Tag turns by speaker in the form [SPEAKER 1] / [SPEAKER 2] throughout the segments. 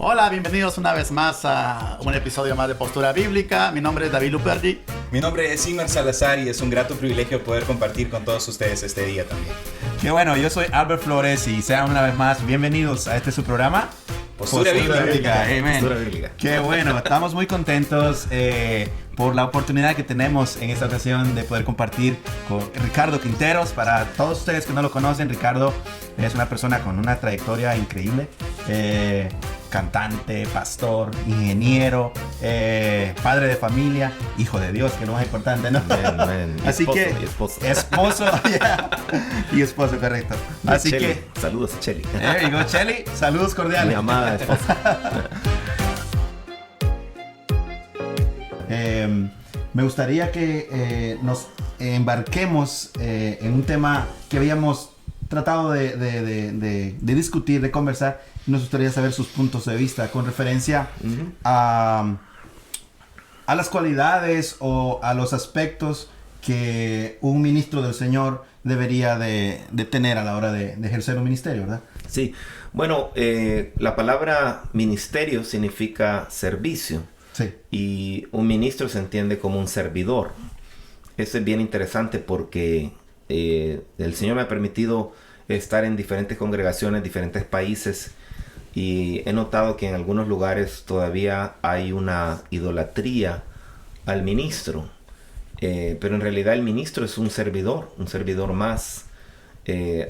[SPEAKER 1] Hola, bienvenidos una vez más a un episodio más de Postura Bíblica. Mi nombre es David Luperdi.
[SPEAKER 2] Mi nombre es Imer Salazar y es un grato privilegio poder compartir con todos ustedes este día también.
[SPEAKER 3] Qué bueno, yo soy Albert Flores y sean una vez más bienvenidos a su programa.
[SPEAKER 2] Postura Bíblica.
[SPEAKER 3] Amen.
[SPEAKER 2] Postura Bíblica.
[SPEAKER 3] Qué bueno, estamos muy contentos por la oportunidad que tenemos en esta ocasión de poder compartir con Ricardo Quinteros. Para todos ustedes que no lo conocen, Ricardo es una persona con una trayectoria increíble. Cantante, pastor, ingeniero, padre de familia, hijo de Dios, que es lo más importante, ¿no?
[SPEAKER 4] Amén.
[SPEAKER 3] Así
[SPEAKER 4] esposo,
[SPEAKER 3] que
[SPEAKER 4] y esposo.
[SPEAKER 3] Esposo, yeah. Y esposo, correcto. Así
[SPEAKER 4] Cheli.
[SPEAKER 3] que
[SPEAKER 4] Saludos a Cheli.
[SPEAKER 3] there you go, Cheli. Saludos cordiales.
[SPEAKER 4] Mi amada esposa.
[SPEAKER 3] Me gustaría que nos embarquemos en un tema que habíamos tratado de discutir, de conversar. Nos gustaría saber sus puntos de vista con referencia a las cualidades o a los aspectos que un ministro del Señor debería de tener a la hora de ejercer un ministerio, ¿verdad?
[SPEAKER 4] Sí, bueno, la palabra ministerio significa servicio.
[SPEAKER 3] Sí.
[SPEAKER 4] Y un ministro se entiende como un servidor. Eso es bien interesante porque el Señor me ha permitido estar en diferentes congregaciones, diferentes países, y he notado que en algunos lugares todavía hay una idolatría al ministro. Pero en realidad el ministro es un servidor más.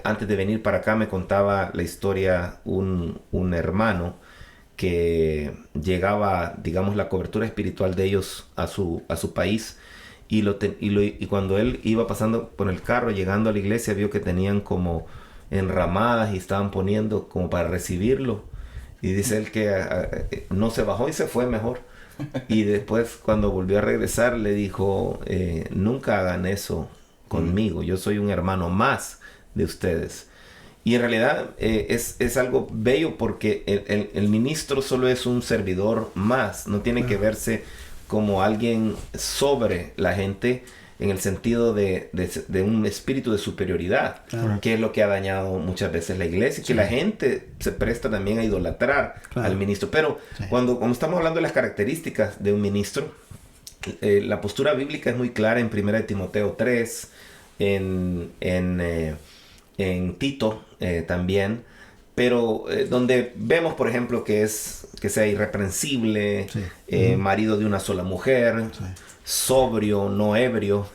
[SPEAKER 4] Antes de venir para acá me contaba la historia un hermano que llegaba, digamos, la cobertura espiritual de ellos a su país, y cuando él iba pasando por el carro, llegando a la iglesia, vio que tenían como enramadas y estaban poniendo como para recibirlo, y dice él que no se bajó y se fue mejor. Y después, cuando volvió a regresar, le dijo, nunca hagan eso conmigo, yo soy un hermano más de ustedes. Y en realidad es algo bello porque el ministro solo es un servidor más, no tiene que verse como alguien sobre la gente en el sentido de un espíritu de superioridad, que es lo que ha dañado muchas veces la iglesia, que la gente se presta también a idolatrar al ministro. Pero cuando estamos hablando de las características de un ministro, la postura bíblica es muy clara en 1 Timoteo 3, en Tito también, pero donde vemos, por ejemplo, que sea irreprensible, marido de una sola mujer, sobrio, no ebrio,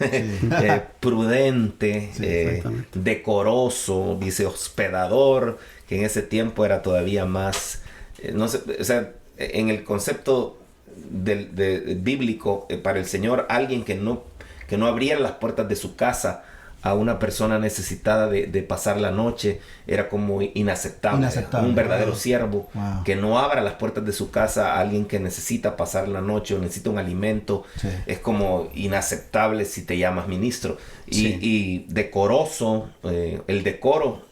[SPEAKER 4] prudente, decoroso, dice hospedador, que en ese tiempo era todavía más, no sé, o sea, en el concepto bíblico, para el Señor, alguien que no abriera las puertas de su casa a una persona necesitada de pasar la noche era como inaceptable. Un verdadero siervo que no abra las puertas de su casa a alguien que necesita pasar la noche o necesita un alimento, es como inaceptable si te llamas ministro. Y decoroso, el decoro,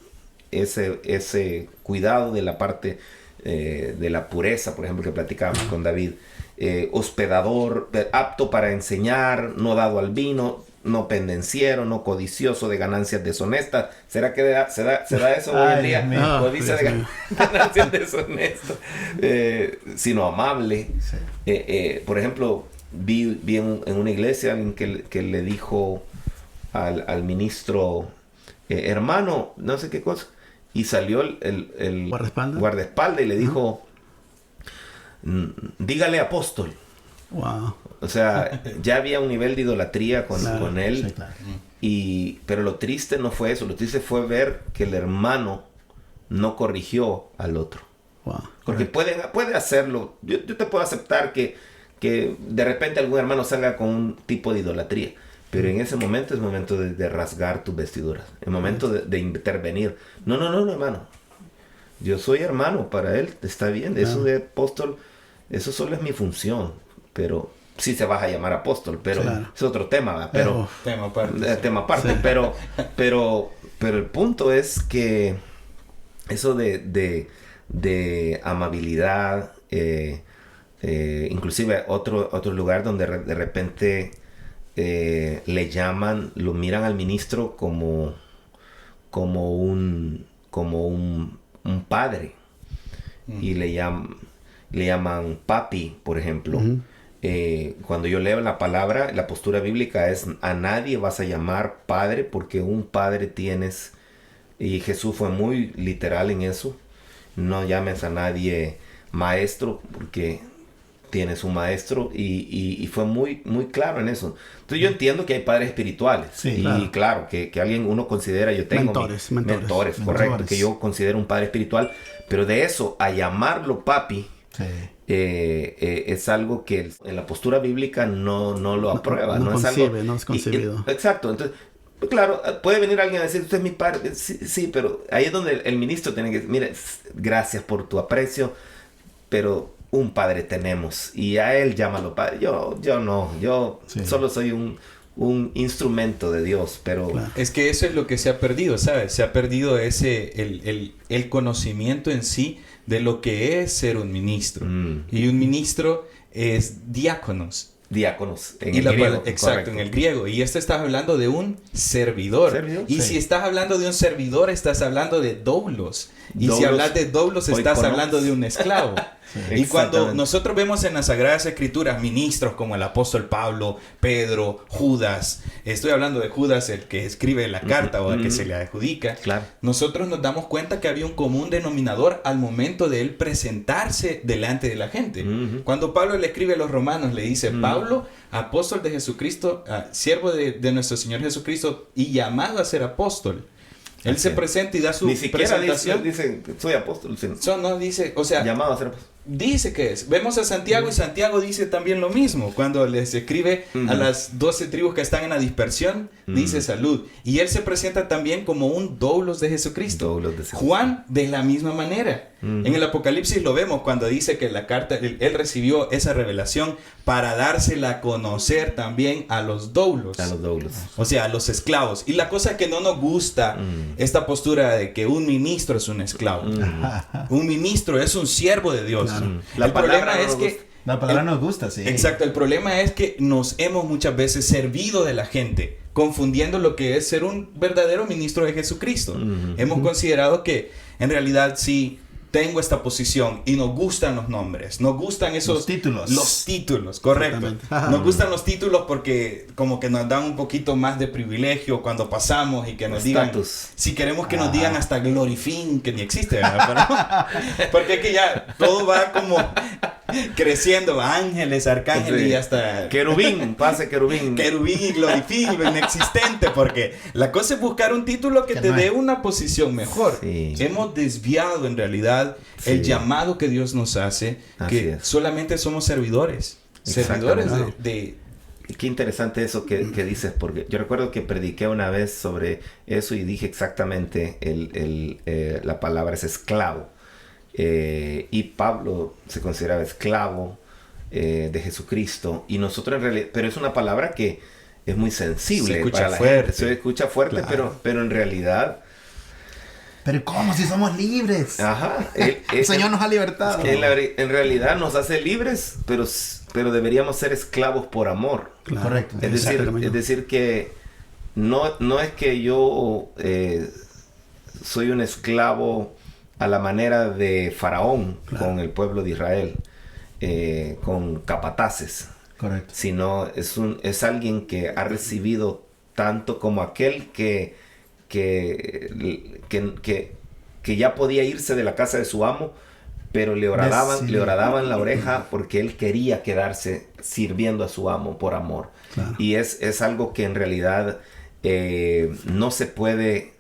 [SPEAKER 4] ese cuidado de la parte de la pureza, por ejemplo, que platicábamos con David, hospedador, apto para enseñar, no dado al vino, no pendenciero, no codicioso de ganancias deshonestas. ¿Será que se da eso hoy en día? Codicia de ganancias deshonestas. Sino amable. Por ejemplo, vi en una iglesia alguien que le dijo al ministro, hermano, no sé qué cosa, y salió el guardaespaldas y le dijo, dígale apóstol.
[SPEAKER 1] Wow.
[SPEAKER 4] O sea, ya había un nivel de idolatría con él. Sí, claro. Pero lo triste no fue eso. Lo triste fue ver que el hermano no corrigió al otro.
[SPEAKER 1] Wow.
[SPEAKER 4] Porque puede hacerlo. Yo te puedo aceptar que de repente algún hermano salga con un tipo de idolatría. Pero en ese momento es momento de rasgar tus vestiduras. Es momento de intervenir. No, hermano. Yo soy hermano para él. Está bien. Eso de apóstol, eso solo es mi función. Pero sí se vas a llamar apóstol, pero es otro tema, ¿verdad? Pero tema aparte. Sí. Pero el punto es que eso de amabilidad, inclusive otro lugar donde de repente lo miran al ministro como un padre, y le llaman. le llaman papi, por ejemplo. Cuando yo leo la palabra, la postura bíblica es: a nadie vas a llamar padre, porque un padre tienes. Y Jesús fue muy literal en eso. No llames a nadie maestro, porque tienes un maestro, y fue muy, muy claro en eso. Entonces yo entiendo que hay padres espirituales.
[SPEAKER 1] Sí,
[SPEAKER 4] y claro, que alguien uno considera, yo tengo mentores, correcto, que yo considero un padre espiritual, pero de eso a llamarlo papi,
[SPEAKER 3] Sí.
[SPEAKER 4] es algo que en la postura bíblica no lo aprueba. No es concebido. Exacto. Entonces, pues claro, puede venir alguien a decir: usted es mi padre. Sí, pero ahí es donde el ministro tiene que decir: mire, gracias por tu aprecio, pero un padre tenemos, y a él llámalo padre. Yo no, solo soy un instrumento de Dios, pero...
[SPEAKER 1] Claro.
[SPEAKER 2] Es que eso es lo que se ha perdido, ¿sabes? Se ha perdido el conocimiento en sí de lo que es ser un ministro. Y un ministro es diáconos.
[SPEAKER 4] Diáconos, en
[SPEAKER 2] Y
[SPEAKER 4] el
[SPEAKER 2] la
[SPEAKER 4] griego.
[SPEAKER 2] palabra- exacto,
[SPEAKER 4] Correcto.
[SPEAKER 2] en el griego. Y estás hablando de un servidor.
[SPEAKER 4] ¿Servidor?
[SPEAKER 2] Y
[SPEAKER 3] Sí.
[SPEAKER 2] si estás hablando de un servidor, estás hablando de doulos. Y si
[SPEAKER 4] Doulos,
[SPEAKER 2] hablas de doulos, estás
[SPEAKER 4] oikonos.
[SPEAKER 2] hablando de un esclavo. Y cuando
[SPEAKER 4] Exactamente.
[SPEAKER 2] nosotros vemos en las Sagradas Escrituras ministros como el apóstol Pablo, Pedro, Judas, estoy hablando de Judas, el que escribe la carta o el que se le adjudica,
[SPEAKER 4] Claro.
[SPEAKER 2] nosotros nos damos cuenta que había un común denominador al momento de él presentarse delante de la gente. Cuando Pablo le escribe a los romanos, le dice: Pablo, apóstol de Jesucristo, siervo de nuestro Señor Jesucristo y llamado a ser apóstol. Él
[SPEAKER 4] Así
[SPEAKER 2] se
[SPEAKER 4] es.
[SPEAKER 2] presenta y da su
[SPEAKER 4] Ni siquiera
[SPEAKER 2] presentación.
[SPEAKER 4] dice soy apóstol, sino
[SPEAKER 2] No dice, o sea,
[SPEAKER 4] llamado a ser apóstol.
[SPEAKER 2] dice que es. Vemos a Santiago y Santiago dice también lo mismo. Cuando les escribe a las 12 tribus que están en la dispersión, dice salud. Y él se presenta también como un doulos de Jesucristo.
[SPEAKER 4] Doulos de Jesucristo.
[SPEAKER 2] Juan de la misma manera. En el Apocalipsis lo vemos cuando dice que la carta, él recibió esa revelación para dársela a conocer también a los doulos.
[SPEAKER 4] A los doulos.
[SPEAKER 2] O sea, a los esclavos. Y la cosa que no nos gusta, esta postura de que un ministro es un esclavo. Un ministro es un siervo de Dios.
[SPEAKER 1] Claro.
[SPEAKER 4] La
[SPEAKER 2] El
[SPEAKER 4] palabra
[SPEAKER 2] problema
[SPEAKER 4] no
[SPEAKER 2] es
[SPEAKER 4] nos
[SPEAKER 2] que...
[SPEAKER 4] gusta.
[SPEAKER 3] La palabra nos gusta, sí.
[SPEAKER 2] Exacto, el problema es que nos hemos muchas veces servido de la gente, confundiendo lo que es ser un verdadero ministro de Jesucristo. Hemos considerado que en realidad sí tengo esta posición y nos gustan los nombres, nos gustan esos...
[SPEAKER 3] Los títulos.
[SPEAKER 2] Los títulos, correcto.
[SPEAKER 1] Exactamente.
[SPEAKER 2] Nos gustan los títulos porque como que nos dan un poquito más de privilegio cuando pasamos y que nos digan...
[SPEAKER 4] Estatus.
[SPEAKER 2] Si queremos que nos digan hasta Glorifin, que ni existe, ¿verdad? Pero, porque es que ya todo va como creciendo, ángeles, arcángeles
[SPEAKER 4] Sí.
[SPEAKER 2] y hasta...
[SPEAKER 4] Querubín, pase querubín.
[SPEAKER 2] Querubín y Glorifin, lo inexistente, porque la cosa es buscar un título que
[SPEAKER 3] Que
[SPEAKER 2] te
[SPEAKER 3] no es.
[SPEAKER 2] dé una posición mejor.
[SPEAKER 4] Sí.
[SPEAKER 2] Hemos desviado en realidad el
[SPEAKER 4] Sí.
[SPEAKER 2] llamado que Dios nos hace,
[SPEAKER 4] Así
[SPEAKER 2] que
[SPEAKER 4] es.
[SPEAKER 2] solamente somos servidores. Servidores
[SPEAKER 4] Exactamente.
[SPEAKER 2] de
[SPEAKER 4] Qué interesante eso que dices, porque yo recuerdo que prediqué una vez sobre eso y dije exactamente la palabra es esclavo. Y Pablo se consideraba esclavo de Jesucristo, y nosotros en realidad, pero es una palabra que es muy sensible
[SPEAKER 2] Se escucha
[SPEAKER 4] para la
[SPEAKER 2] fuerte.
[SPEAKER 4] gente. Se escucha fuerte,
[SPEAKER 1] Claro.
[SPEAKER 4] pero en realidad,
[SPEAKER 3] Pero ¿cómo si somos libres?
[SPEAKER 4] ajá,
[SPEAKER 1] El Señor nos ha libertado.
[SPEAKER 4] en realidad nos hace libres, pero deberíamos ser esclavos por amor.
[SPEAKER 1] Claro.
[SPEAKER 3] Correcto.
[SPEAKER 4] Es decir que no es que yo soy un esclavo a la manera de Faraón con el pueblo de Israel, con capataces,
[SPEAKER 3] Correcto.
[SPEAKER 4] sino es alguien que ha recibido tanto como aquel que ya podía irse de la casa de su amo, pero le horadaban la oreja porque él quería quedarse sirviendo a su amo por amor.
[SPEAKER 1] Claro.
[SPEAKER 4] Y es algo que en realidad no se puede,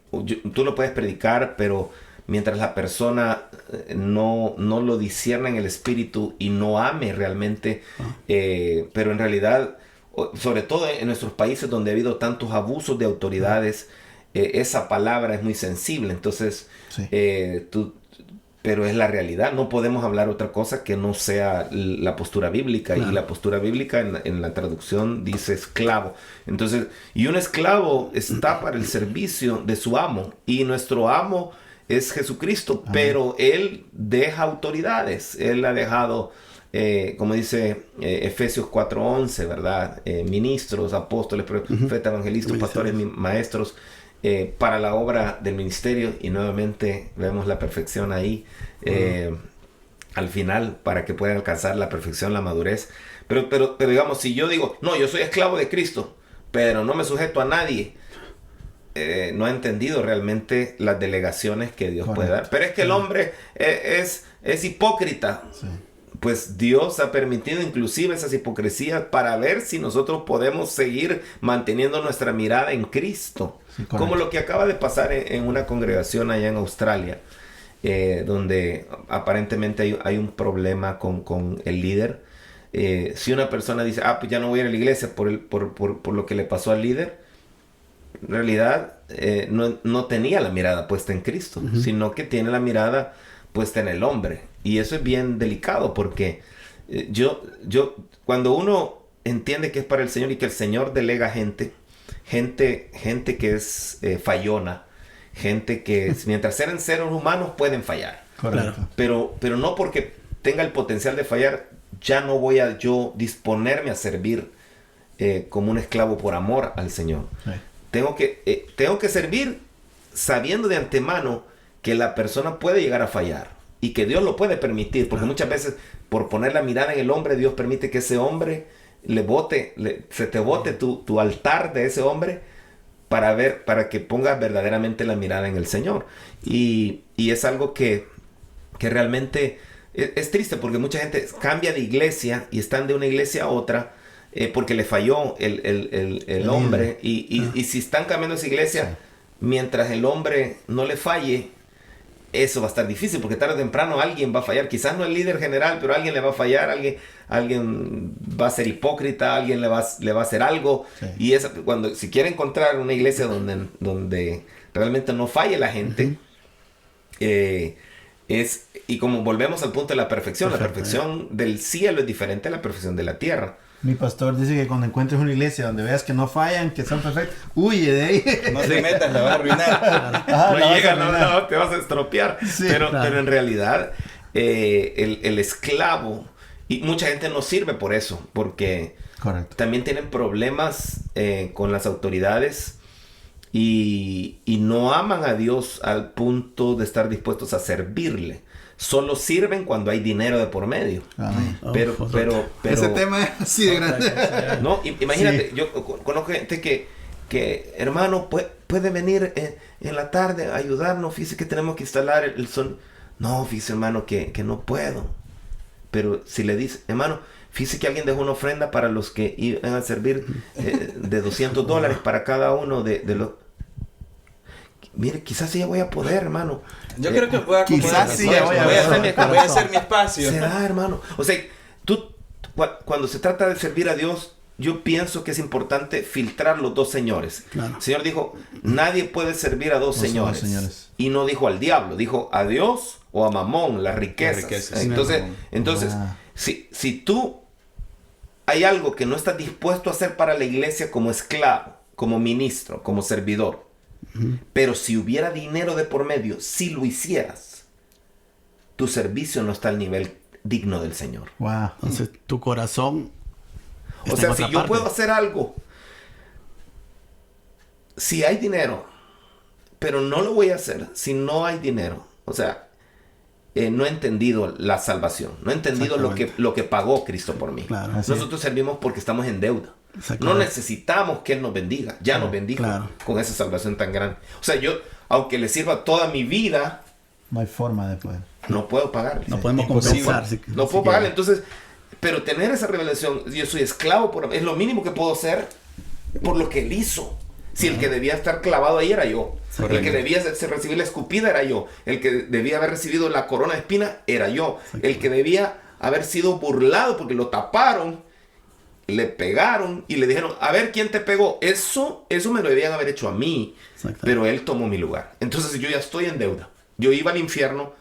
[SPEAKER 4] tú lo puedes predicar, pero mientras la persona no lo discierna en el espíritu y no ame realmente, pero en realidad, sobre todo en nuestros países donde ha habido tantos abusos de autoridades, esa palabra es muy sensible. Entonces,
[SPEAKER 3] Sí.
[SPEAKER 4] pero es la realidad. No podemos hablar otra cosa que no sea la postura bíblica.
[SPEAKER 1] Claro.
[SPEAKER 4] Y la postura bíblica en la traducción dice esclavo. Entonces, y un esclavo está para el servicio de su amo. Y nuestro amo es Jesucristo.
[SPEAKER 3] Amén.
[SPEAKER 4] Pero Él deja autoridades. Él ha dejado, como dice Efesios 4:11, ¿verdad? Ministros, apóstoles, profetas, evangelistas, pastores, maestros, para la obra del ministerio. Y nuevamente vemos la perfección ahí. al final para que puedan alcanzar la perfección, la madurez. Pero digamos, si yo digo, no, yo soy esclavo de Cristo, pero no me sujeto a nadie, no he entendido realmente las delegaciones que Dios puede dar. Pero es que el hombre es hipócrita. Sí. Pues Dios ha permitido inclusive esas hipocresías para ver si nosotros podemos seguir manteniendo nuestra mirada en Cristo. Sí, como lo que acaba de pasar en una congregación allá en Australia, donde aparentemente hay un problema con el líder. Si una persona dice, pues ya no voy a ir a la iglesia por lo que le pasó al líder, en realidad no tenía la mirada puesta en Cristo, sino que tiene la mirada puesta en el hombre. Y eso es bien delicado porque cuando uno entiende que es para el Señor y que el Señor delega gente que es fallona, gente que mientras sean seres humanos pueden fallar.
[SPEAKER 3] Correcto.
[SPEAKER 4] Pero no porque tenga el potencial de fallar, ya no voy a yo disponerme a servir como un esclavo por amor al Señor. Sí. Tengo que servir sabiendo de antemano que la persona puede llegar a fallar y que Dios lo puede permitir, porque muchas veces por poner la mirada en el hombre, Dios permite que ese hombre se te bote tu altar de ese hombre para que pongas verdaderamente la mirada en el Señor. Y es algo que realmente es triste, porque mucha gente cambia de iglesia y están de una iglesia a otra porque le falló el hombre. Y si están cambiando esa iglesia, mientras el hombre no le falle, eso va a estar difícil, porque tarde o temprano alguien va a fallar. Quizás no el líder general, pero alguien le va a fallar, alguien va a ser hipócrita, alguien le va a hacer algo. Sí. Y si quiere encontrar una iglesia donde realmente no falle la gente, y como volvemos al punto de la perfección, la perfección del cielo es diferente a la perfección de la tierra.
[SPEAKER 3] Mi pastor dice que cuando encuentres una iglesia donde veas que no fallan, que son perfectos, huye de ahí.
[SPEAKER 2] No te metas, la vas a arruinar.
[SPEAKER 4] No, te vas a estropear. Sí, pero en realidad, el esclavo, y mucha gente no sirve por eso, porque también tienen problemas con las autoridades y no aman a Dios al punto de estar dispuestos a servirle. Solo sirven cuando hay dinero de por medio. Pero
[SPEAKER 3] ese tema es así de grande.
[SPEAKER 4] No, imagínate, yo conozco gente que hermano, puede venir en la tarde a ayudarnos. Fíjese que tenemos que instalar el sonido. No, fíjese, hermano, que no puedo. Pero si le dice, hermano, fíjese que alguien dejó una ofrenda para los que iban a servir de $200 para cada uno de los... Mire, quizás sí ya voy a poder, hermano.
[SPEAKER 2] Yo creo que voy a
[SPEAKER 3] quizás sí ya voy
[SPEAKER 2] a hacer mi espacio.
[SPEAKER 4] Será, hermano. O sea, cuando se trata de servir a Dios, yo pienso que es importante filtrar los dos señores. Claro. El Señor dijo, nadie puede servir a dos señores. Y no dijo al diablo, dijo a Dios o a Mamón, las riquezas. Entonces, si tú hay algo que no estás dispuesto a hacer para la iglesia como esclavo, como ministro, como servidor, pero si hubiera dinero de por medio, si lo hicieras, tu servicio no está al nivel digno del Señor.
[SPEAKER 1] Wow. Entonces tu corazón...
[SPEAKER 4] O sea, si yo puedo hacer algo, si hay dinero, pero no lo voy a hacer si no hay dinero. O sea, no he entendido la salvación, no he entendido lo que pagó Cristo por mí. Claro, nosotros servimos porque estamos en deuda. No necesitamos que Él nos bendiga. Ya nos bendijo con esa salvación tan grande. O sea, yo, aunque le sirva toda mi vida,
[SPEAKER 3] no hay forma de poder.
[SPEAKER 4] No puedo pagar.
[SPEAKER 1] No podemos compensar.
[SPEAKER 4] No puedo pagar. Entonces, pero tener esa revelación, yo soy esclavo, es lo mínimo que puedo hacer por lo que Él hizo. Si el que debía estar clavado ahí era yo. El que debía recibir la escupida era yo. El que debía haber recibido la corona de espina era yo. El que debía haber sido burlado porque lo taparon, le pegaron y le dijeron, a ver quién te pegó. Eso me lo debían haber hecho a mí, pero Él tomó mi lugar. Entonces yo ya estoy en deuda. Yo iba al infierno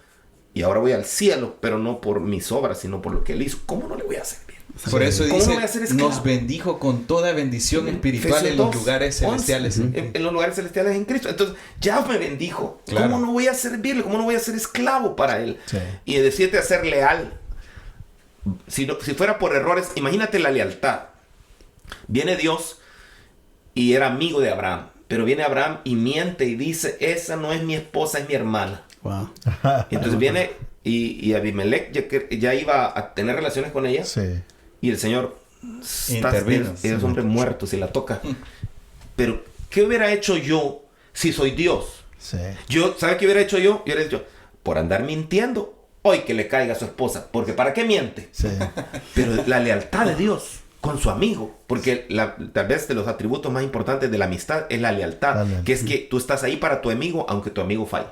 [SPEAKER 4] y ahora voy al cielo, pero no por mis obras, sino por lo que Él hizo. ¿Cómo no le voy a servir?
[SPEAKER 2] Por eso dice, nos bendijo con toda bendición espiritual en los lugares celestiales.
[SPEAKER 4] En los lugares celestiales en Cristo. Entonces, ya me bendijo. Claro. ¿Cómo no voy a servirle? ¿Cómo no voy a ser esclavo para Él? Sí. Y decirte a ser leal. Si fuera por errores, imagínate la lealtad. Viene Dios y era amigo de Abraham. Pero viene Abraham y miente y dice, esa no es mi esposa, es mi hermana. Wow. Entonces viene y Abimelech ya iba a tener relaciones con ella.
[SPEAKER 3] Sí.
[SPEAKER 4] Y el Señor
[SPEAKER 2] intervino.
[SPEAKER 4] Es hombre muerto si la toca. Pero, ¿qué hubiera hecho yo si soy Dios?
[SPEAKER 3] Sí.
[SPEAKER 4] ¿Sabe qué hubiera hecho yo? Yo hubiera dicho, por andar mintiendo, hoy que le caiga a su esposa. Porque ¿para qué miente?
[SPEAKER 3] Sí.
[SPEAKER 4] Pero la lealtad de Dios con su amigo. Porque tal vez de los atributos más importantes de la amistad es la lealtad. Que es que tú estás ahí para tu amigo, aunque tu amigo falle.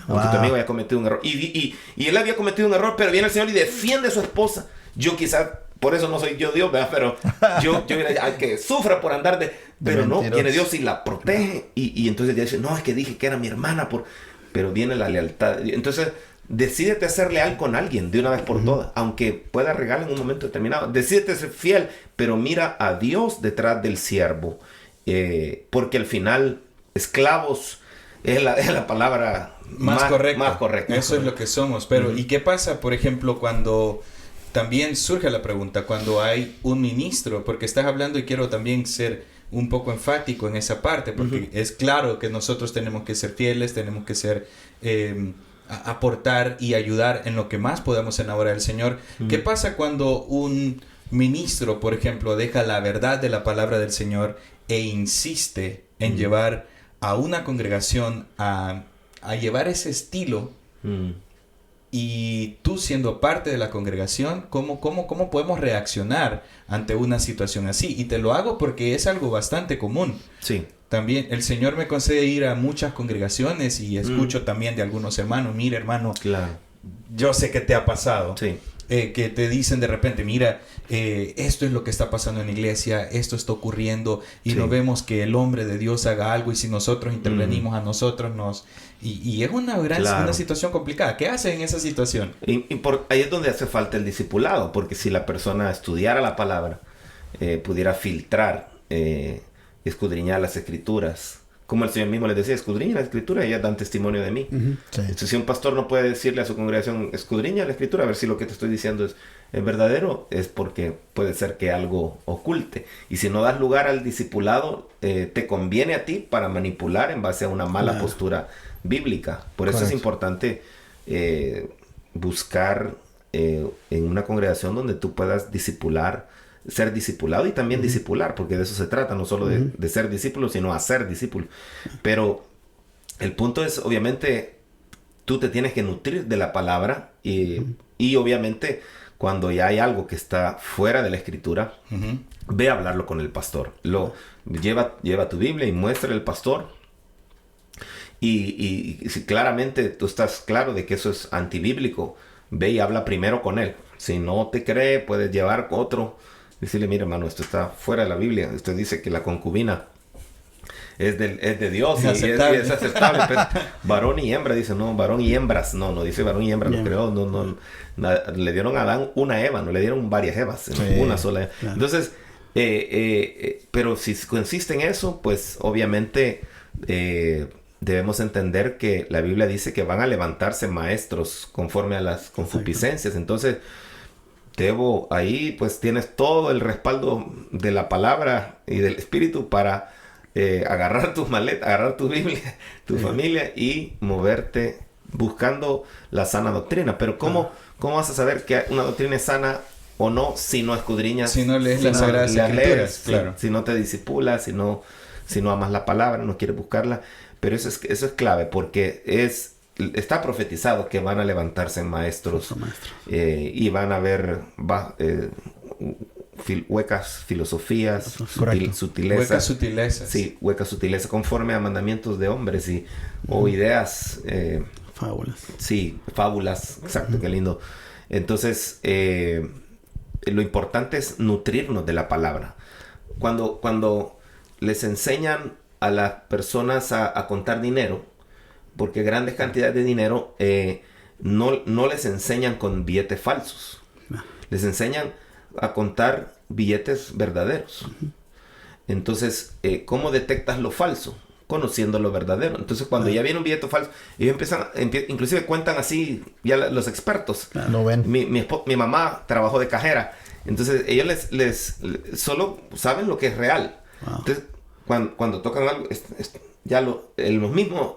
[SPEAKER 4] Aunque tu amigo haya cometido un error. Y él había cometido un error, pero viene el Señor y defiende a su esposa. Yo quizás, por eso no soy yo Dios, ¿verdad? Pero yo hubiera que sufra por andar pero no, viene Dios y la protege. Y entonces ya dice, no, es que dije que era mi hermana, pero viene la lealtad. Entonces, decídete a ser leal con alguien de una vez por todas, aunque pueda regalar en un momento determinado. Decídete a ser fiel, pero mira a Dios detrás del siervo. Porque al final, esclavos es la palabra
[SPEAKER 2] más correcta. Eso es lo que somos. Pero, ¿y qué pasa, por ejemplo, cuando también surge la pregunta, cuando hay un ministro? Porque estás hablando y quiero también ser un poco enfático en esa parte, porque es claro que nosotros tenemos que ser fieles, tenemos que ser aportar y ayudar en lo que más podamos enamorar al Señor. ¿Qué pasa cuando un ministro, por ejemplo, deja la verdad de la palabra del Señor e insiste en llevar a una congregación a llevar ese estilo? Y tú siendo parte de la congregación, ¿cómo podemos reaccionar ante una situación así? Y te lo hago porque es algo bastante común.
[SPEAKER 4] Sí.
[SPEAKER 2] También el Señor me concede ir a muchas congregaciones y escucho también de algunos hermanos, mira hermano,
[SPEAKER 4] claro,
[SPEAKER 2] yo sé que te ha pasado.
[SPEAKER 4] Sí.
[SPEAKER 2] Que te dicen de repente, mira, esto es lo que está pasando en la iglesia, esto está ocurriendo y no vemos que el hombre de Dios haga algo y si nosotros intervenimos a nosotros nos... Y es una situación complicada. ¿Qué hace en esa situación?
[SPEAKER 4] Ahí es donde hace falta el discipulado, porque si la persona estudiara la palabra, pudiera filtrar, escudriñar las escrituras. Como el Señor mismo les decía, escudriña la escritura y ellas dan testimonio de mí. Sí. Entonces, si un pastor no puede decirle a su congregación, escudriña la escritura, a ver si lo que te estoy diciendo es verdadero, es porque puede ser que algo oculte. Y si no das lugar al discipulado, te conviene a ti para manipular en base a una mala postura bíblica. Por eso es importante buscar en una congregación donde tú puedas ser discipulado y también discipular, porque de eso se trata, no solo de ser discípulo, sino hacer discípulo. Pero el punto es, obviamente, tú te tienes que nutrir de la palabra y obviamente, cuando ya hay algo que está fuera de la escritura, ve a hablarlo con el pastor. Lleva tu Biblia y muestra al pastor. Y si claramente tú estás claro de que eso es antibíblico, ve y habla primero con él. Si no te cree, puedes llevar otro. Decirle, mira hermano, esto está fuera de la Biblia. Usted dice que la concubina es de Dios y es aceptable. Pero varón y hembra, dice, no, varón y hembras. No dice varón y hembra, lo creó. No, le dieron a Adán una Eva, no le dieron varias Evas, una sola Eva. Claro. Entonces, pero si consiste en eso, pues obviamente debemos entender que la Biblia dice que van a levantarse maestros conforme a las concupiscencias. Entonces, ahí pues tienes todo el respaldo de la palabra y del Espíritu para agarrar tus maletas, agarrar tu Biblia, tu familia y moverte buscando la sana doctrina. Pero ¿cómo vas a saber que una doctrina es sana o no si no escudriñas?
[SPEAKER 2] Si no lees las Sagradas Escrituras, claro.
[SPEAKER 4] Si no te disipulas, si no amas la palabra, no quieres buscarla. Pero eso es clave, porque está profetizado que van a levantarse maestros y van a haber huecas filosofías, sutilezas. Sí, huecas sutilezas conforme a mandamientos de hombres o ideas.
[SPEAKER 1] Fábulas.
[SPEAKER 4] Sí, fábulas, exacto, qué lindo. Entonces, lo importante es nutrirnos de la palabra. Cuando les enseñan a las personas a contar dinero, porque grandes cantidades de dinero no les enseñan con billetes falsos. Les enseñan a contar billetes verdaderos. Entonces, ¿cómo detectas lo falso? Conociendo lo verdadero. Entonces, cuando ya viene un billete falso, ellos inclusive cuentan así, ya los expertos.
[SPEAKER 3] Lo ven.
[SPEAKER 4] Mi mamá trabajó de cajera. Entonces, ellos les solo saben lo que es real. Entonces, cuando tocan algo, ya los mismos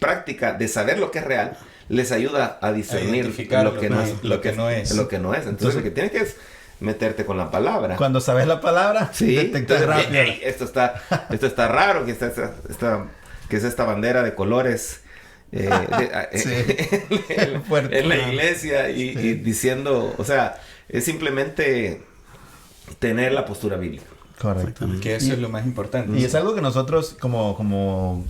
[SPEAKER 4] práctica de saber lo que es real, les ayuda a discernir
[SPEAKER 2] identificar
[SPEAKER 4] lo que no es.
[SPEAKER 2] lo que no es.
[SPEAKER 4] Lo que no es. Entonces, lo que tienes que es meterte con la palabra.
[SPEAKER 3] Cuando sabes la palabra,
[SPEAKER 4] Sí,
[SPEAKER 3] detectas
[SPEAKER 4] entonces,
[SPEAKER 3] rápido.
[SPEAKER 4] "Ey, esto está raro, que que es esta bandera de colores
[SPEAKER 3] Fuerte.
[SPEAKER 4] en la iglesia y diciendo, o sea, es simplemente tener la postura bíblica.
[SPEAKER 3] Correcto.
[SPEAKER 2] Que eso es lo más importante.
[SPEAKER 3] Y es algo que nosotros como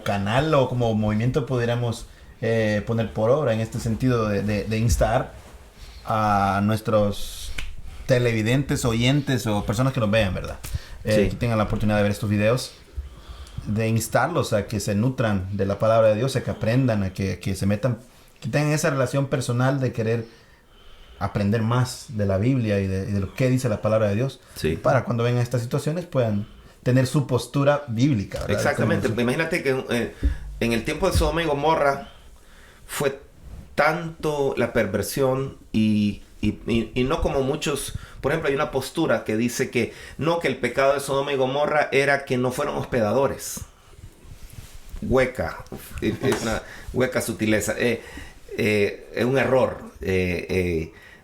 [SPEAKER 3] canal o como movimiento pudiéramos poner por obra en este sentido de instar a nuestros televidentes, oyentes o personas que nos vean, ¿verdad?
[SPEAKER 4] Sí.
[SPEAKER 3] Que tengan la oportunidad de ver estos videos, de instarlos a que se nutran de la palabra de Dios, a que aprendan, a que se metan, que tengan esa relación personal de querer aprender más de la Biblia y de lo que dice la palabra de Dios,
[SPEAKER 4] Sí.
[SPEAKER 3] para cuando vengan estas situaciones puedan tener su postura bíblica, ¿verdad?
[SPEAKER 4] Exactamente. Imagínate que en el tiempo de Sodoma y Gomorra fue tanto la perversión y no como muchos. Por ejemplo, hay una postura que dice que no, que el pecado de Sodoma y Gomorra era que no fueron hospedadores. Hueca sutileza. Es un error.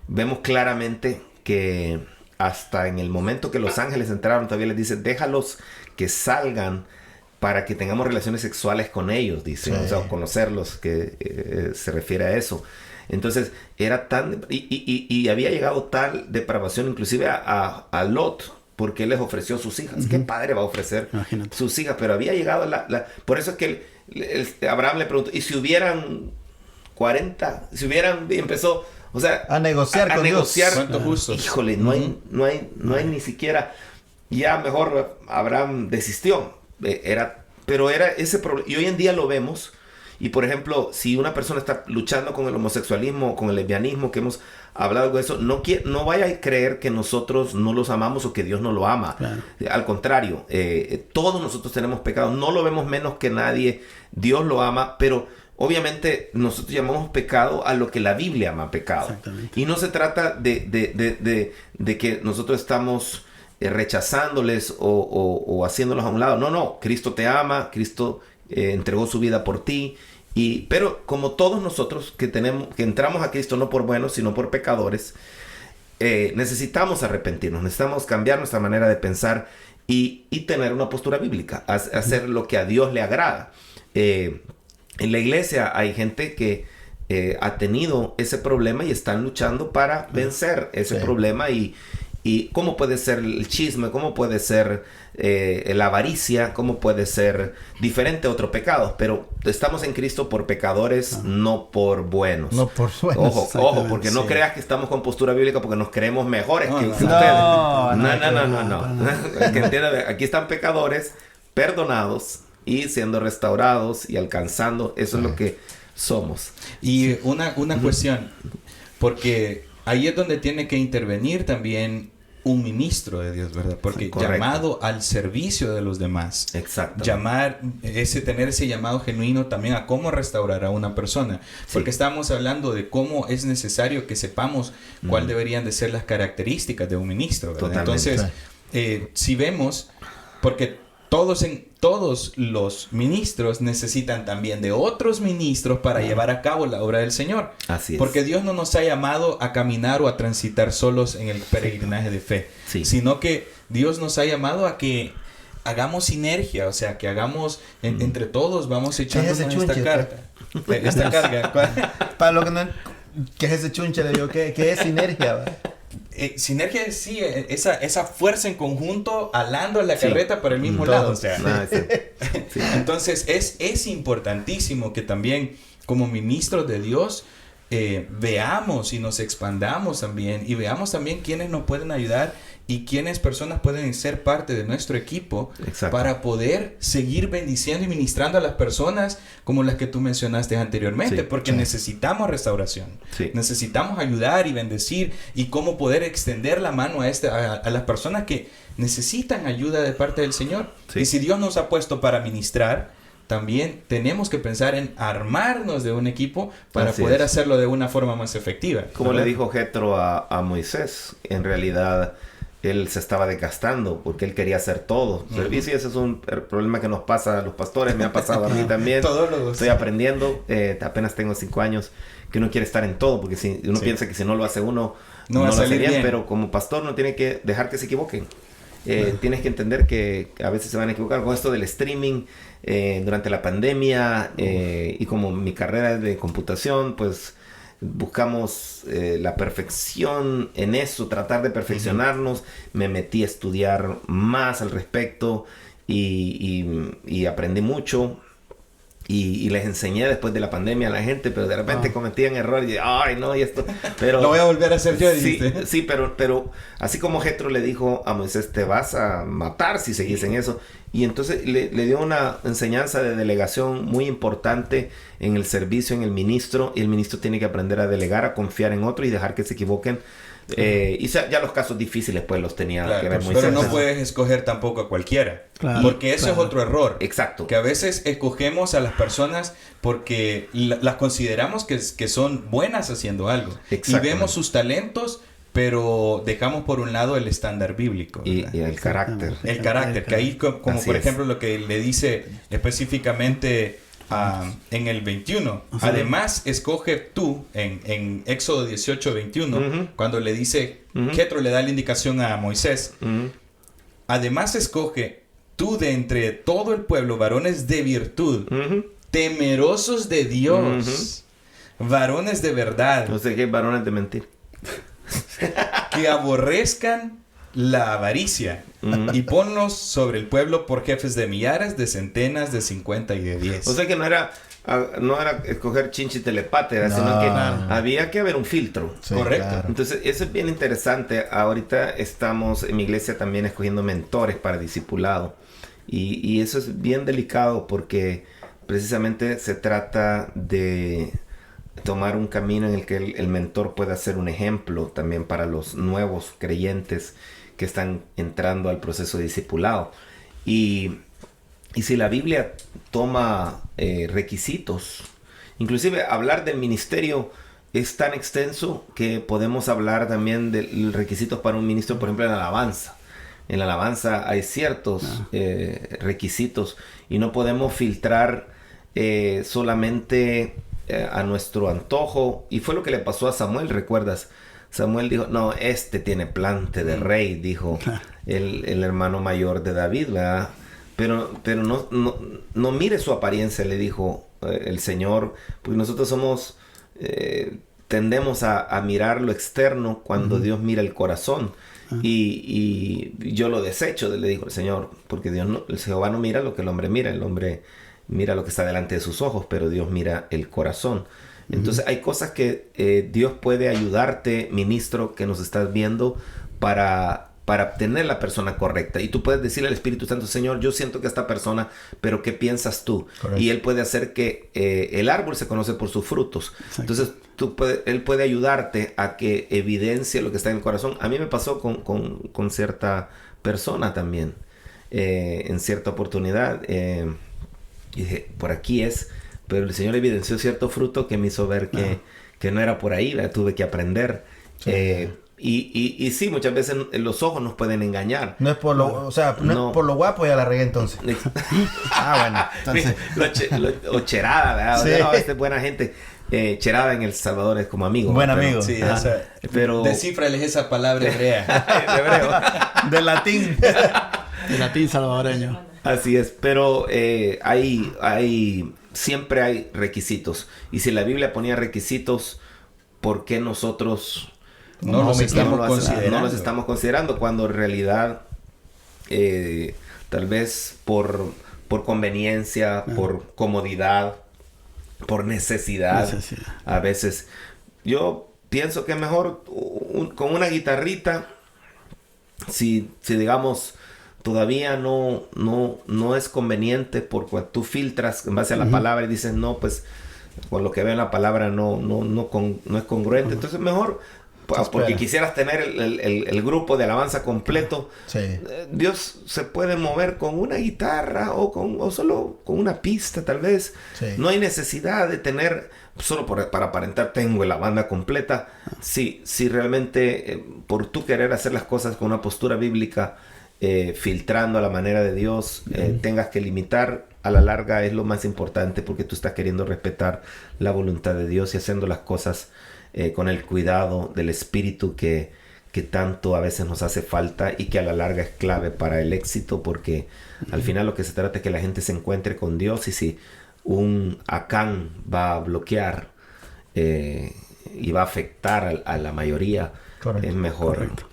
[SPEAKER 4] Vemos claramente que hasta en el momento que los ángeles entraron, todavía les dice, déjalos que salgan para que tengamos relaciones sexuales con ellos, dice,
[SPEAKER 3] Sí.
[SPEAKER 4] o sea, conocerlos, que se refiere a eso. Entonces, era tan... Y había llegado tal depravación, inclusive a Lot, porque él les ofreció sus hijas. ¿Qué padre va a ofrecer
[SPEAKER 1] Imagínate.
[SPEAKER 4] sus hijas? Pero había llegado por eso es que Abraham le preguntó, ¿y si hubieran 40? Si hubieran... Empezó... O sea,
[SPEAKER 3] A negociar con Dios.
[SPEAKER 4] negociar.
[SPEAKER 2] ¿Cuántos justos?
[SPEAKER 4] Híjole, no hay ni siquiera... Ya mejor Abraham desistió. Pero era ese problema. Y hoy en día lo vemos. Y por ejemplo, si una persona está luchando con el homosexualismo, con el lesbianismo, que hemos hablado de eso, no vaya a creer que nosotros no los amamos o que Dios no lo ama.
[SPEAKER 1] Claro.
[SPEAKER 4] Al contrario, todos nosotros tenemos pecados. No lo vemos menos que nadie. Dios lo ama, pero obviamente nosotros llamamos pecado a lo que la Biblia llama pecado.
[SPEAKER 1] Exactamente.
[SPEAKER 4] Y no se trata de que nosotros estamos rechazándoles o haciéndolos a un lado. No, Cristo te ama, Cristo entregó su vida por ti. Pero como todos nosotros que entramos a Cristo no por buenos, sino por pecadores, necesitamos arrepentirnos, necesitamos cambiar nuestra manera de pensar y tener una postura bíblica, hacer lo que a Dios le agrada. En la iglesia hay gente que ha tenido ese problema y están luchando para vencer ese problema y cómo puede ser el chisme, cómo puede ser la avaricia, cómo puede ser diferente otros pecados, pero estamos en Cristo por pecadores, no por buenos.
[SPEAKER 3] No por buenos.
[SPEAKER 4] Ojo, porque no
[SPEAKER 2] sí.
[SPEAKER 4] creas que estamos con postura bíblica porque nos creemos mejores que
[SPEAKER 2] No,
[SPEAKER 4] ustedes.
[SPEAKER 3] no,
[SPEAKER 4] No. Que entiendan, aquí están pecadores, perdonados y siendo restaurados y alcanzando, eso es lo que somos.
[SPEAKER 2] Y una cuestión, porque ahí es donde tiene que intervenir también un ministro de Dios, ¿verdad? Porque
[SPEAKER 4] Correcto.
[SPEAKER 2] llamado al servicio de los demás.
[SPEAKER 4] Exacto.
[SPEAKER 2] Tener ese llamado genuino también a cómo restaurar a una persona. Porque estamos hablando de cómo es necesario que sepamos cuál deberían de ser las características de un ministro, ¿verdad?
[SPEAKER 4] Totalmente.
[SPEAKER 2] Entonces, si vemos, porque todos los ministros necesitan también de otros ministros para llevar a cabo la obra del Señor.
[SPEAKER 4] Así es.
[SPEAKER 2] Porque Dios no nos ha llamado a caminar o a transitar solos en el peregrinaje de fe,
[SPEAKER 4] Sí.
[SPEAKER 2] sino que Dios nos ha llamado a que hagamos sinergia, o sea, que hagamos entre todos, vamos echándonos
[SPEAKER 3] ese
[SPEAKER 2] esta
[SPEAKER 3] chunche?
[SPEAKER 2] carga. Esta carga.
[SPEAKER 3] Para lo que no... ¿Qué es ese chunche? Le digo, ¿qué es sinergia? ¿Va?
[SPEAKER 2] Sinergia es sí, esa fuerza en conjunto alando la
[SPEAKER 4] Sí.
[SPEAKER 2] carreta para el mismo
[SPEAKER 3] Todos.
[SPEAKER 2] lado. O sea,
[SPEAKER 4] Ah, sí.
[SPEAKER 2] entonces es importantísimo que también como ministros de Dios veamos y nos expandamos también y veamos también quiénes nos pueden ayudar y quiénes personas pueden ser parte de nuestro equipo.
[SPEAKER 4] Exacto.
[SPEAKER 2] Para poder seguir bendiciendo y ministrando a las personas como las que tú mencionaste anteriormente,
[SPEAKER 4] Sí,
[SPEAKER 2] porque
[SPEAKER 3] sí.
[SPEAKER 2] necesitamos restauración,
[SPEAKER 4] Sí.
[SPEAKER 2] necesitamos ayudar y bendecir y cómo poder extender la mano a las personas que necesitan ayuda de parte del Señor.
[SPEAKER 4] Sí.
[SPEAKER 2] Y si Dios nos ha puesto para ministrar, también tenemos que pensar en armarnos de un equipo para
[SPEAKER 4] Así
[SPEAKER 2] poder
[SPEAKER 4] es.
[SPEAKER 2] hacerlo de una forma más efectiva.
[SPEAKER 4] Como
[SPEAKER 2] ¿verdad?
[SPEAKER 4] le dijo Jetro a Moisés, en realidad él se estaba desgastando porque él quería hacer todo. Servicio, ese es un problema que nos pasa a los pastores, me ha pasado a mí también. Estoy aprendiendo, apenas tengo 5 años, que uno quiere estar en todo, porque si uno piensa que si no lo hace uno, no va a salir bien, pero como pastor no tiene que dejar que se equivoquen. Tienes que entender que a veces se van a equivocar con esto del streaming durante la pandemia, y como mi carrera es de computación, pues buscamos la perfección en eso, tratar de perfeccionarnos. Me metí a estudiar más al respecto y aprendí mucho. Y les enseñé después de la pandemia a la gente, pero de repente cometían errores y ay no, y esto, pero
[SPEAKER 2] lo voy a volver a hacer yo,
[SPEAKER 4] sí, pero así como Jetro le dijo a Moisés, te vas a matar si seguís en eso, y entonces le dio una enseñanza de delegación muy importante en el servicio, en el ministro, y el ministro tiene que aprender a delegar, a confiar en otro y dejar que se equivoquen. Y ya los casos difíciles pues los tenía que ver Moisés.
[SPEAKER 2] Pero no puedes escoger tampoco a cualquiera, porque eso es otro error.
[SPEAKER 4] Exacto.
[SPEAKER 2] Que a veces escogemos a las personas porque las consideramos que son buenas haciendo algo y vemos sus talentos, pero dejamos por un lado el estándar bíblico
[SPEAKER 4] y el carácter.
[SPEAKER 2] El carácter, que ahí como por ejemplo lo que le dice específicamente en el 21. Sí. Además, escoge tú, en Éxodo 18, 21, cuando le dice, Jetro le da la indicación a Moisés, además escoge tú de entre todo el pueblo varones de virtud, temerosos de Dios, varones de verdad.
[SPEAKER 4] No sé qué varones de mentir.
[SPEAKER 2] Que aborrezcan la avaricia, y ponlos sobre el pueblo por jefes de millares, de centenas, de 50 y de 10.
[SPEAKER 4] O sea que no era escoger chinchi telepate, sino que había que haber un filtro.
[SPEAKER 2] Sí, correcto. Claro.
[SPEAKER 4] Entonces eso es bien interesante. Ahorita estamos en mi iglesia también escogiendo mentores para discipulado, y eso es bien delicado porque precisamente se trata de tomar un camino en el que el mentor pueda ser un ejemplo también para los nuevos creyentes que están entrando al proceso de discipulado. Y si la Biblia toma requisitos, inclusive hablar del ministerio es tan extenso que podemos hablar también de requisitos para un ministro, por ejemplo, en alabanza. En la alabanza hay ciertos requisitos y no podemos filtrar solamente a nuestro antojo. Y fue lo que le pasó a Samuel, ¿recuerdas? Samuel dijo, no, este tiene plante de rey, dijo el hermano mayor de David, ¿verdad? Pero no mire su apariencia, le dijo el Señor, porque nosotros tendemos a mirar lo externo cuando Dios mira el corazón. Y yo lo desecho, le dijo el Señor, porque el Jehová no mira lo que el hombre mira, el hombre mira lo que está delante de sus ojos, pero Dios mira el corazón. Entonces hay cosas que Dios puede ayudarte, ministro, que nos estás viendo, para obtener la persona correcta. Y tú puedes decirle al Espíritu Santo, Señor, yo siento que esta persona, pero ¿qué piensas tú? Correcto. Y Él puede hacer que el árbol se conoce por sus frutos. Exacto. Entonces Él puede ayudarte a que evidencie lo que está en el corazón. A mí me pasó con cierta persona también, en cierta oportunidad. Y dije, por aquí es. Pero el Señor evidenció cierto fruto que me hizo ver que no era por ahí, ¿verdad? Tuve que aprender. Sí. Y sí, muchas veces los ojos nos pueden engañar.
[SPEAKER 3] No es por lo, o sea, no es por lo guapo, ya la regué entonces.
[SPEAKER 4] Bueno, entonces. Lo cherada, ¿verdad? Sí. O sea, no, es buena gente. Cherada en El Salvador es como amigo.
[SPEAKER 3] Buen amigo.
[SPEAKER 2] Sí, pero descífrales esa palabra hebrea.
[SPEAKER 3] De latín.
[SPEAKER 1] De latín salvadoreño.
[SPEAKER 4] Así es, pero siempre hay requisitos. Y si la Biblia ponía requisitos, ¿por qué nosotros no los estamos considerando? Cuando en realidad, tal vez por conveniencia, por comodidad, por necesidad, a veces yo pienso que mejor con una guitarrita, si digamos todavía no es conveniente, porque tú filtras en base a la palabra y dices, no, pues con lo que veo en la palabra no es congruente. Entonces mejor porque quisieras tener el grupo de alabanza completo.
[SPEAKER 3] Sí.
[SPEAKER 4] Dios se puede mover con una guitarra o solo con una pista tal vez.
[SPEAKER 3] Sí.
[SPEAKER 4] No hay necesidad de tener, solo para aparentar tengo la banda completa. Si realmente por tú querer hacer las cosas con una postura bíblica, filtrando a la manera de Dios, tengas que limitar, a la larga es lo más importante, porque tú estás queriendo respetar la voluntad de Dios y haciendo las cosas con el cuidado del espíritu que tanto a veces nos hace falta y que a la larga es clave para el éxito, porque al final lo que se trata es que la gente se encuentre con Dios, y si un Acán va a bloquear y va a afectar a la mayoría,
[SPEAKER 3] Correcto.
[SPEAKER 4] es mejor.
[SPEAKER 1] Correcto.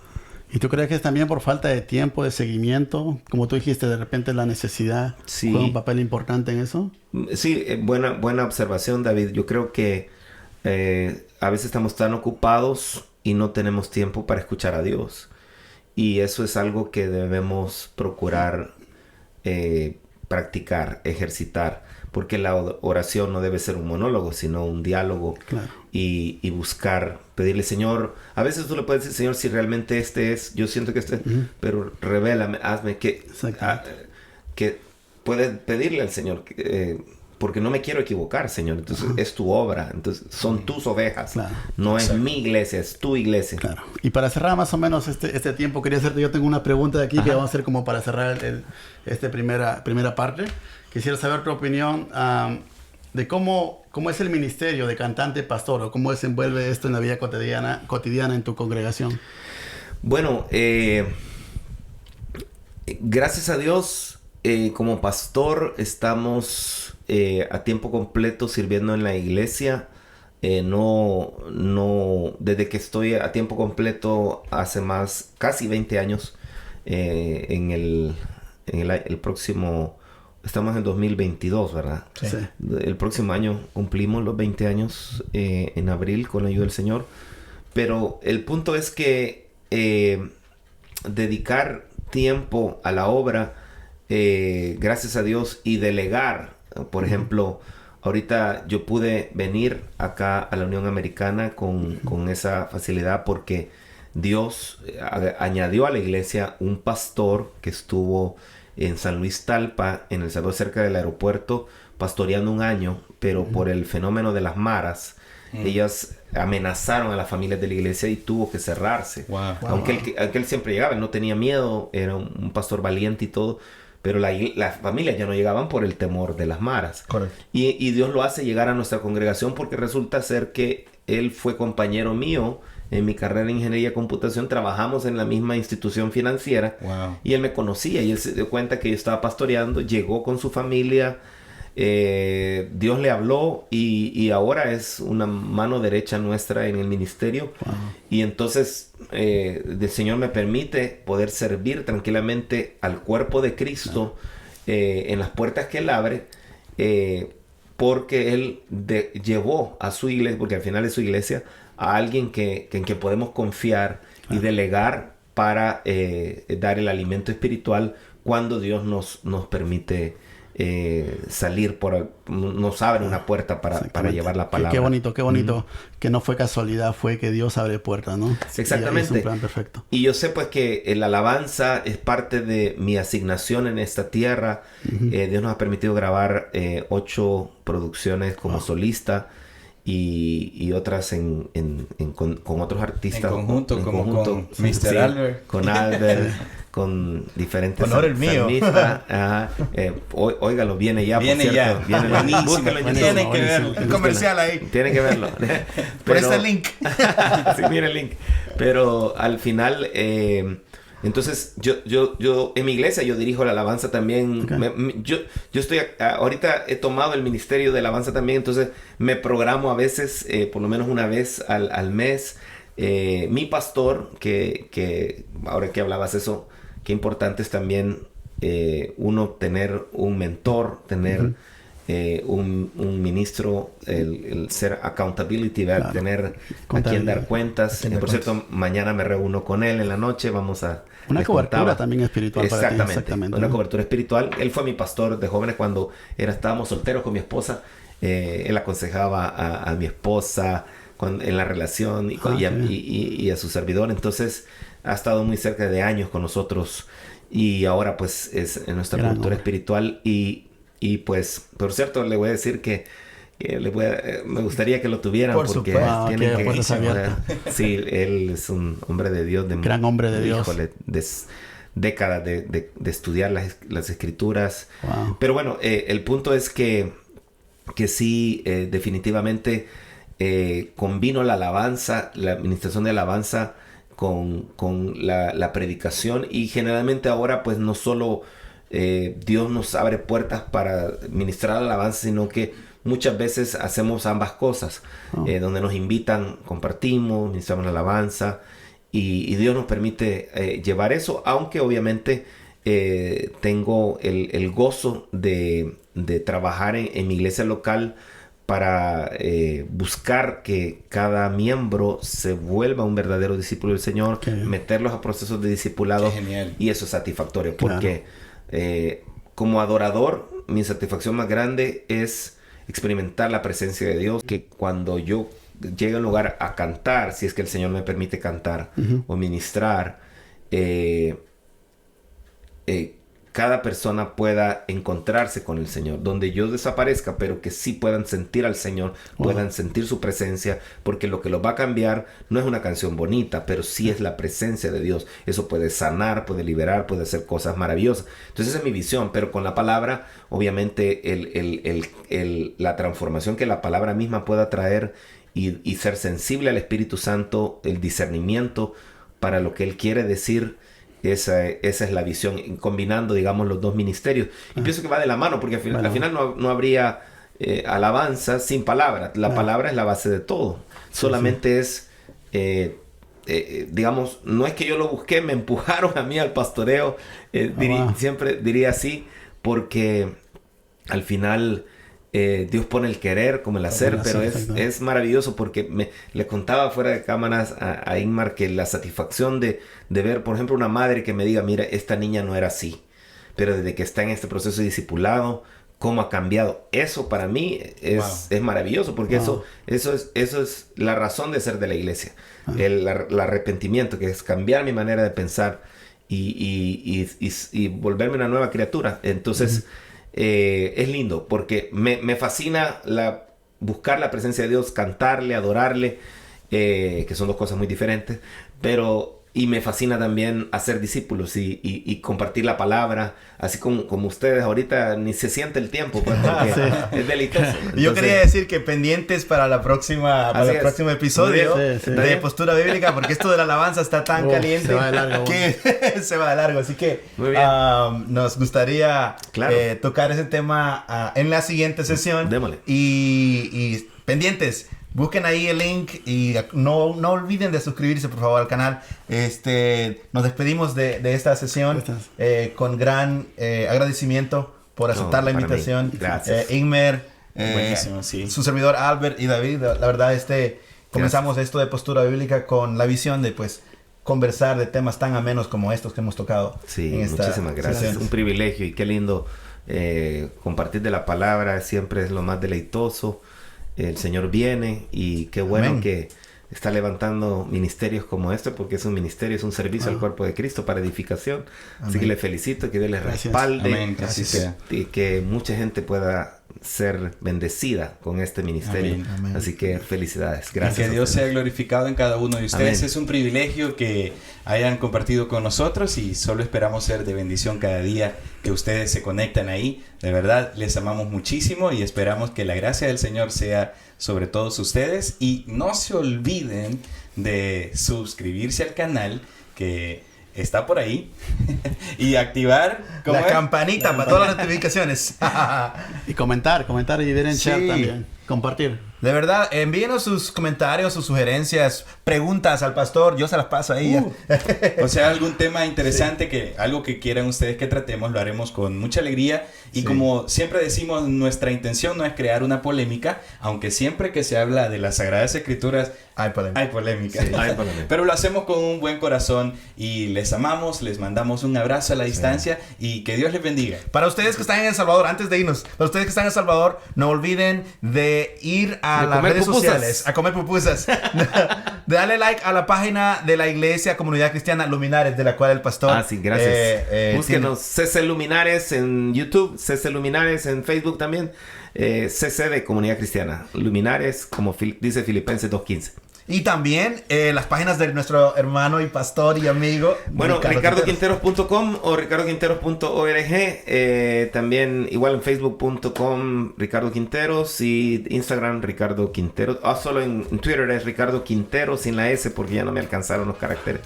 [SPEAKER 1] ¿Y tú crees que es también por falta de tiempo, de seguimiento? Como tú dijiste, de repente la necesidad
[SPEAKER 4] Sí.
[SPEAKER 1] juega un papel importante en eso.
[SPEAKER 4] Sí, buena observación, David. Yo creo que a veces estamos tan ocupados y no tenemos tiempo para escuchar a Dios. Y eso es algo que debemos procurar practicar, ejercitar. Porque la oración no debe ser un monólogo, sino un diálogo.
[SPEAKER 1] Claro.
[SPEAKER 4] Y buscar, pedirle, Señor, a veces tú le puedes decir, Señor, si realmente este es, yo siento que este es, pero revélame, hazme que puedes pedirle al Señor, porque no me quiero equivocar, Señor. Entonces es tu obra, entonces son tus ovejas,
[SPEAKER 1] Claro.
[SPEAKER 4] no es mi iglesia, es tu iglesia.
[SPEAKER 1] Claro. Y para cerrar más o menos este tiempo, quería hacerte, yo tengo una pregunta de aquí que vamos a hacer como para cerrar esta primera parte. Quisiera saber tu opinión de cómo es el ministerio de cantante pastor, o cómo desenvuelve esto en la vida cotidiana en tu congregación.
[SPEAKER 4] Bueno, gracias a Dios, como pastor estamos a tiempo completo sirviendo en la iglesia. Desde que estoy a tiempo completo hace casi 20 años, en el próximo, estamos en 2022, ¿verdad?
[SPEAKER 3] Sí.
[SPEAKER 1] Sí.
[SPEAKER 4] El próximo año cumplimos los 20 años en abril, con la ayuda del Señor. Pero el punto es que dedicar tiempo a la obra, gracias a Dios, y delegar. Por ejemplo, ahorita yo pude venir acá a la Unión Americana con esa facilidad, porque Dios añadió a la iglesia un pastor que estuvo en San Luis Talpa, en El Salvador, cerca del aeropuerto, pastoreando un año, pero por el fenómeno de las maras, ellas amenazaron a las familias de la iglesia y tuvo que cerrarse.
[SPEAKER 2] Wow.
[SPEAKER 4] Aunque él siempre llegaba, él no tenía miedo, era un pastor valiente y todo, pero las familias ya no llegaban por el temor de las maras.
[SPEAKER 3] Correcto.
[SPEAKER 4] Y Dios lo hace llegar a nuestra congregación, porque resulta ser que él fue compañero mío en mi carrera en ingeniería de computación. Trabajamos en la misma institución financiera.
[SPEAKER 2] Wow.
[SPEAKER 4] Y él me conocía y él se dio cuenta que yo estaba pastoreando, llegó con su familia, Dios le habló y ahora es una mano derecha nuestra en el ministerio.
[SPEAKER 1] Wow.
[SPEAKER 4] Y entonces el Señor me permite poder servir tranquilamente al cuerpo de Cristo en las puertas que Él abre, porque Él llevó a su iglesia, porque al final es su iglesia, a alguien en que podemos confiar y delegar para dar el alimento espiritual cuando Dios nos permite salir nos abre una puerta para llevar la palabra.
[SPEAKER 1] Qué bonito que no fue casualidad, fue que Dios abre puertas, ¿no?
[SPEAKER 4] Exactamente.
[SPEAKER 1] Y es un plan perfecto.
[SPEAKER 4] Y yo sé pues que la alabanza es parte de mi asignación en esta tierra. Dios nos ha permitido grabar 8 producciones como solista y otras con otros artistas.
[SPEAKER 2] En conjunto, como con Mr.
[SPEAKER 4] Sí,
[SPEAKER 2] Albert.
[SPEAKER 4] con Albert, con diferentes
[SPEAKER 3] Honor el mío.
[SPEAKER 4] salmistas. Óigalo, viene ya.
[SPEAKER 2] Viene
[SPEAKER 4] por cierto.
[SPEAKER 2] ya.
[SPEAKER 4] Viene
[SPEAKER 2] Buenísimo.
[SPEAKER 4] Búsquelo en
[SPEAKER 2] Tienen
[SPEAKER 4] YouTube.
[SPEAKER 2] que verlo.
[SPEAKER 1] Buenísimo.
[SPEAKER 3] El comercial ahí.
[SPEAKER 4] Tienen que verlo.
[SPEAKER 3] Por ese link.
[SPEAKER 4] Sí, mira el link. Pero al final, entonces yo en mi iglesia yo dirijo la alabanza también.
[SPEAKER 1] Okay.
[SPEAKER 4] Yo estoy ahorita he tomado el ministerio de alabanza también, entonces me programo a veces, por lo menos una vez al mes. Mi pastor, que ahora que hablabas eso, qué importante es también uno tener un mentor, tener un ministro, el ser accountability,
[SPEAKER 1] Claro.
[SPEAKER 4] tener a quien dar cuentas. Por cierto, mañana me reúno con él en la noche, vamos a...
[SPEAKER 1] Una
[SPEAKER 4] les
[SPEAKER 1] cobertura
[SPEAKER 4] contaba.
[SPEAKER 1] también espiritual para ti.
[SPEAKER 4] Exactamente, una
[SPEAKER 1] ¿no?
[SPEAKER 4] cobertura espiritual. Él fue mi pastor de jóvenes cuando estábamos solteros con mi esposa. Él aconsejaba a mi esposa, en la relación y a su servidor. Entonces ha estado muy cerca de años con nosotros y ahora pues es nuestra productora espiritual y pues por cierto le voy a decir que me gustaría que lo tuvieran
[SPEAKER 3] por
[SPEAKER 4] porque
[SPEAKER 3] supuesto.
[SPEAKER 4] tienen que
[SPEAKER 1] Sí,
[SPEAKER 4] él es un hombre de Dios,
[SPEAKER 1] gran hombre de Dios.
[SPEAKER 4] Híjole, décadas de estudiar las escrituras.
[SPEAKER 1] Wow.
[SPEAKER 4] Pero bueno, el punto es que sí, definitivamente combino la alabanza, la administración de alabanza con la predicación, y generalmente ahora pues no solo Dios nos abre puertas para ministrar la alabanza, sino que muchas veces hacemos ambas cosas, donde nos invitan, compartimos, ministramos la alabanza y Dios nos permite llevar eso, aunque obviamente tengo el gozo de trabajar en mi iglesia local para buscar que cada miembro se vuelva un verdadero discípulo del Señor, meterlos a procesos de discipulado, y eso es satisfactorio, porque como adorador mi satisfacción más grande es experimentar la presencia de Dios, que cuando yo llegue a un lugar a cantar, si es que el Señor me permite cantar o ministrar, cada persona pueda encontrarse con el Señor, donde yo desaparezca, pero que sí puedan sentir al Señor, puedan sentir su presencia, porque lo que los va a cambiar no es una canción bonita, pero sí es la presencia de Dios. Eso puede sanar, puede liberar, puede hacer cosas maravillosas. Entonces esa es mi visión, pero con la palabra, obviamente la transformación que la palabra misma pueda traer y ser sensible al Espíritu Santo, el discernimiento para lo que Él quiere decir. Esa es la visión, combinando, digamos, los dos ministerios. Y pienso que va de la mano, porque al final no habría alabanza sin palabra. La palabra es la base de todo. Solamente es, digamos, no es que yo lo busqué, me empujaron a mí al pastoreo. Siempre diría así, porque al final Dios pone el querer como el hacer, pero es maravilloso, porque le contaba fuera de cámaras a Ingmar que la satisfacción de ver, por ejemplo, una madre que me diga, mira, esta niña no era así, pero desde que está en este proceso de discipulado, cómo ha cambiado. Eso para mí es maravilloso, porque eso es la razón de ser de la iglesia. El arrepentimiento, que es cambiar mi manera de pensar y volverme una nueva criatura. Entonces es lindo, porque me fascina buscar la presencia de Dios, cantarle, adorarle, que son dos cosas muy diferentes, y me fascina también hacer discípulos y compartir la palabra, así como ustedes ahorita ni se siente el tiempo, pues, porque es delicioso. Entonces,
[SPEAKER 3] yo quería decir que pendientes para el próximo episodio de Postura Bíblica, porque esto de la alabanza está tan caliente
[SPEAKER 1] se va de largo,
[SPEAKER 3] que se va de largo, así que nos gustaría tocar ese tema en la siguiente sesión.
[SPEAKER 4] Démosle.
[SPEAKER 3] Y pendientes. Busquen ahí el link y no olviden de suscribirse, por favor, al canal. Nos despedimos de esta sesión con gran agradecimiento por aceptar la invitación.
[SPEAKER 4] Gracias.
[SPEAKER 3] Ingmar,
[SPEAKER 2] buenísimo, sí.
[SPEAKER 3] Su servidor Albert y David. La verdad, comenzamos esto de Postura Bíblica con la visión de conversar de temas tan amenos como estos que hemos tocado.
[SPEAKER 4] Sí,
[SPEAKER 3] en esta
[SPEAKER 4] muchísimas gracias.
[SPEAKER 3] sesión.
[SPEAKER 4] Un privilegio, y qué lindo compartir de la palabra. Siempre es lo más deleitoso. El Señor viene, y qué bueno
[SPEAKER 3] Amén.
[SPEAKER 4] Que está levantando ministerios como este, porque es un ministerio, es un servicio al cuerpo de Cristo para edificación.
[SPEAKER 3] Amén.
[SPEAKER 4] Así que le felicito, que Dios les respalde.
[SPEAKER 2] Amén, que así sea.
[SPEAKER 4] Y que mucha gente pueda ser bendecida con este ministerio.
[SPEAKER 2] Amén.
[SPEAKER 3] Amén.
[SPEAKER 4] Así que felicidades.
[SPEAKER 2] Y
[SPEAKER 4] Gracias.
[SPEAKER 2] que Dios sea glorificado en cada uno de ustedes.
[SPEAKER 4] Amén.
[SPEAKER 2] Es un privilegio que hayan compartido con nosotros, y solo esperamos ser de bendición cada día que ustedes se conectan ahí. De verdad, les amamos muchísimo y esperamos que la gracia del Señor sea sobre todos ustedes. Y no se olviden de suscribirse al canal, que está por ahí, y activar
[SPEAKER 3] la campanita para todas las notificaciones.
[SPEAKER 1] Y comentar y ver en chat también. Compartir.
[SPEAKER 3] De verdad, envíenos sus comentarios, sus sugerencias, preguntas al pastor. Yo se las paso a ella.
[SPEAKER 2] O sea, algún tema interesante, algo que quieran ustedes que tratemos, lo haremos con mucha alegría. Y como siempre decimos, nuestra intención no es crear una polémica, aunque siempre que se habla de las Sagradas Escrituras
[SPEAKER 3] Hay polémica.
[SPEAKER 2] Hay polémica.
[SPEAKER 4] Sí, hay polémica.
[SPEAKER 2] Pero lo hacemos con un buen corazón y les amamos, les mandamos un abrazo a la distancia y que Dios les bendiga.
[SPEAKER 3] Para ustedes que están en El Salvador, antes de irnos, para ustedes que están en El Salvador, no olviden de ir a las redes sociales a comer pupusas. De darle like a la página de la Iglesia Comunidad Cristiana Luminares, de la cual el pastor...
[SPEAKER 4] Ah, sí, gracias. Búsquenos CC Luminares en YouTube, CC Luminares en Facebook también. CC de Comunidad Cristiana. Luminares, como dice Filipenses 2:15.
[SPEAKER 3] Y también las páginas de nuestro hermano y pastor y amigo
[SPEAKER 4] bueno, ricardoquinteros.com o ricardoquinteros.org. También igual en facebook.com Ricardo Quinteros y Instagram Ricardo Quinteros. Solo en Twitter es Ricardo Quinteros sin la S porque ya no me alcanzaron los caracteres.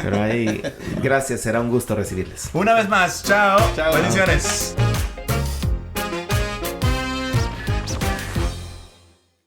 [SPEAKER 4] Pero ahí, gracias, será un gusto recibirles.
[SPEAKER 3] Una vez más, chao.
[SPEAKER 2] Chao.
[SPEAKER 3] Bendiciones.